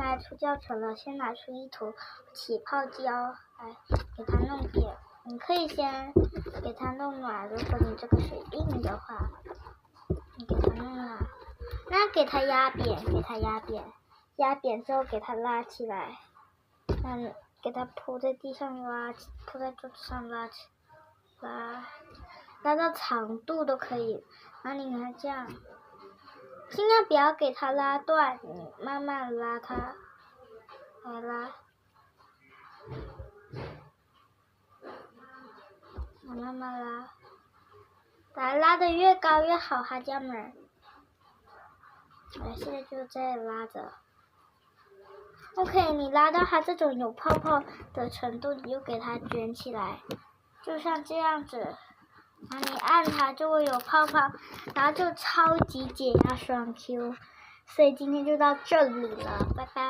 在出教程了，先拿出一坨起泡胶来给它弄扁。你可以先给它弄软，如果你这个水硬的话，你给它弄软，那给它压扁，压扁之后给它拉起来，给它铺在地上铺在桌子上拉到长度都可以。然后你看这样，尽量不要给它拉断，你慢慢拉它，来拉，慢慢拉得越高越好，哈家们。现在就在拉着。OK， 你拉到它这种有泡泡的程度，你就给它卷起来，就像这样子。然后你按它就会有泡泡，然后就超级解压双 Q。所以今天就到这里了，拜拜。